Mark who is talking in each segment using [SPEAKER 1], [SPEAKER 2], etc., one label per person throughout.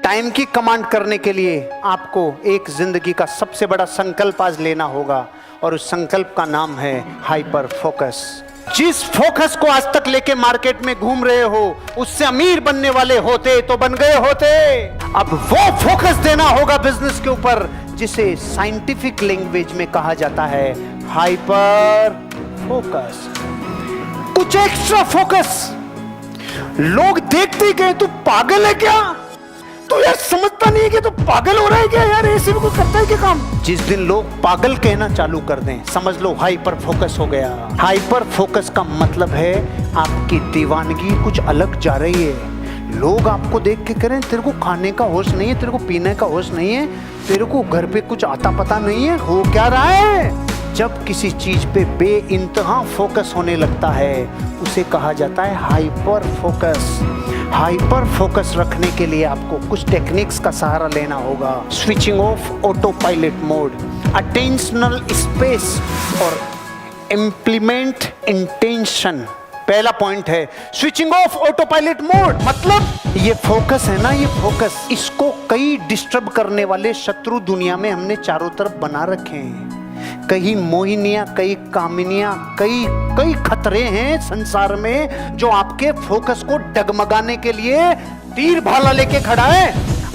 [SPEAKER 1] Time की command करने के लिए आपको एक जिंदगी का सबसे बड़ा संकल्प आज लेना होगा, और उस संकल्प का नाम है हाइपर फोकस। जिस फोकस को आज तक लेके मार्केट में घूम रहे हो, उससे अमीर बनने वाले होते तो बन गए होते। अब वो फोकस देना होगा बिजनेस के ऊपर, जिसे साइंटिफिक लैंग्वेज में कहा जाता है हाइपर फोकस। कुछ एक्स्ट्रा फोकस। लोग देखते ही गए, तू पागल है क्या? तो यार समझता नहीं है कि तो पागल हो रहा है क्या यार? ऐसे भी कुछ करता है क्या काम? जिस दिन लोग पागल कहना चालू कर दें, समझ लो हाइपर फोकस हो गया। हाइपर फोकस का मतलब है आपकी दीवानगी कुछ अलग जा रही है। लोग आपको देख के कह रहे हैं तेरे को खाने का होश नहीं है, तेरे को पीने का होश नहीं है, तेरे को घर पे कुछ आता पता नहीं है, हो क्या रहा है? जब किसी चीज पे बेइंतहा फोकस होने लगता है, उसे कहा जाता है हाइपर फोकस। हाइपर फोकस रखने के लिए आपको कुछ टेक्निक्स का सहारा लेना होगा। Switching off auto pilot mode, attentional space और इम्प्लीमेंट इंटेंशन। पहला पॉइंट है switching off auto pilot mode. मतलब ये फोकस है ना, ये फोकस, इसको कई डिस्टर्ब करने वाले शत्रु दुनिया में हमने चारों तरफ बना रखे हैं। कई मोहिनियां, कई कामिनियां, कई खतरे हैं संसार में, जो आपके फोकस को डगमगाने के लिए तीर भाला लेके खड़ा है।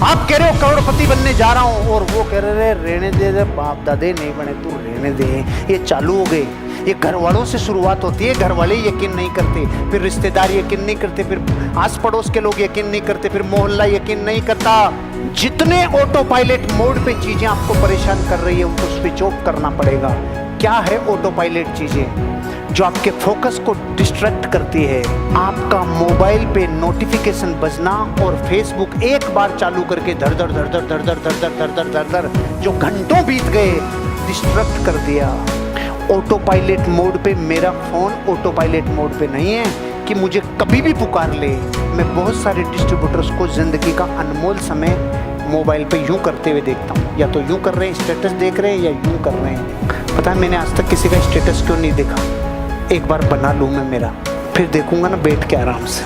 [SPEAKER 1] आप कह रहे हो करोड़पति बनने जा रहा हूं, और वो कह रहे रहने दे, बाप दादे नहीं बने, तू रहने दे। ये चालू हो गए। ये घर वालों से शुरुआत होती है। घर वाले यकीन नहीं करते, फिर रिश्तेदार यकीन नहीं करते, फिर आस पड़ोस के लोग यकीन नहीं करते, फिर मोहल्ला यकीन नहीं करता। जितने ऑटो पायलट मोड पे चीजें आपको परेशान कर रही है, उनको स्विच ऑफ करना पड़ेगा। क्या है ऑटो पायलट चीजें? जो आपके फोकस को डिस्ट्रैक्ट करती है। आपका मोबाइल पे नोटिफिकेशन बजना और फेसबुक एक बार चालू करके धर धर धर धर धर धर धर धर धर धर धर जो घंटों बीत गए, डिस्ट्रैक्ट कर दिया। ऑटो पायलट मोड पे मेरा फोन ऑटो पायलट मोड पे नहीं है कि मुझे कभी भी पुकार ले। मैं बहुत सारे डिस्ट्रीब्यूटर्स को जिंदगी का अनमोल समय मोबाइल पे यूं करते हुए देखता हूँ। या तो यूं कर रहे हैं, स्टेटस देख रहे हैं, या यूं कर रहे हैं। पता है मैंने आज तक किसी का स्टेटस क्यों नहीं देखा? एक बार बना लूँ मैं मेरा, फिर देखूंगा ना बैठ के आराम से।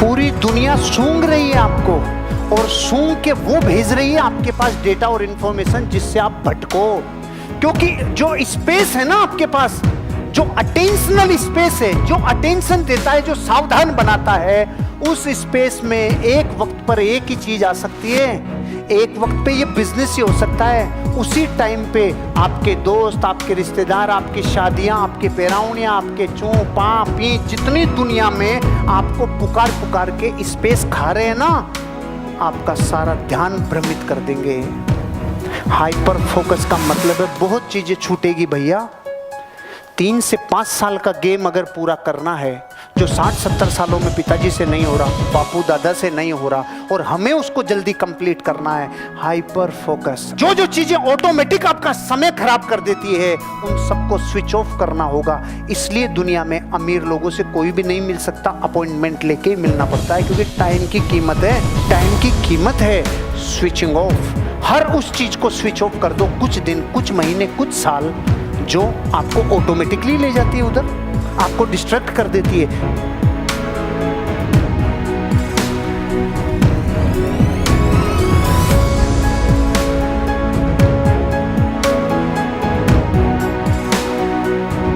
[SPEAKER 1] पूरी दुनिया सूंघ रही है आपको, और सूंघ के वो भेज रही है आपके पास डेटा और इंफॉर्मेशन, जिससे आप भटको। क्योंकि जो स्पेस है ना आपके पास, जो अटेंशनल स्पेस है, जो अटेंशन देता है, जो सावधान बनाता है, उस स्पेस में एक वक्त पर एक ही चीज आ सकती है। एक वक्त पे ये बिजनेस ही हो सकता है। उसी टाइम पे आपके दोस्त, आपके रिश्तेदार, आपकी शादियां, आपके पेराउनियां, आपके चूं पा पी, जितनी दुनिया में आपको पुकार पुकार के स्पेस खा रहे हैं ना, आपका सारा ध्यान भ्रमित कर देंगे। हाइपर फोकस का मतलब है बहुत चीजें छूटेगी भैया। 3 से 5 साल का गेम अगर पूरा करना है, जो 60-70 सालों में पिताजी से नहीं हो रहा, बापू दादा से नहीं हो रहा, और हमें उसको जल्दी कंप्लीट करना है, हाइपर फोकस। जो जो चीजें ऑटोमेटिक आपका समय खराब कर देती है, उन सबको स्विच ऑफ करना होगा। इसलिए दुनिया में अमीर लोगों से कोई भी नहीं मिल सकता, अपॉइंटमेंट लेके ही मिलना पड़ता है, क्योंकि टाइम की कीमत है। टाइम की कीमत है स्विचिंग ऑफ। हर उस चीज को स्विच ऑफ कर दो, कुछ दिन, कुछ महीने, कुछ साल, जो आपको ऑटोमेटिकली ले जाती है उधर, आपको डिस्ट्रैक्ट कर देती है।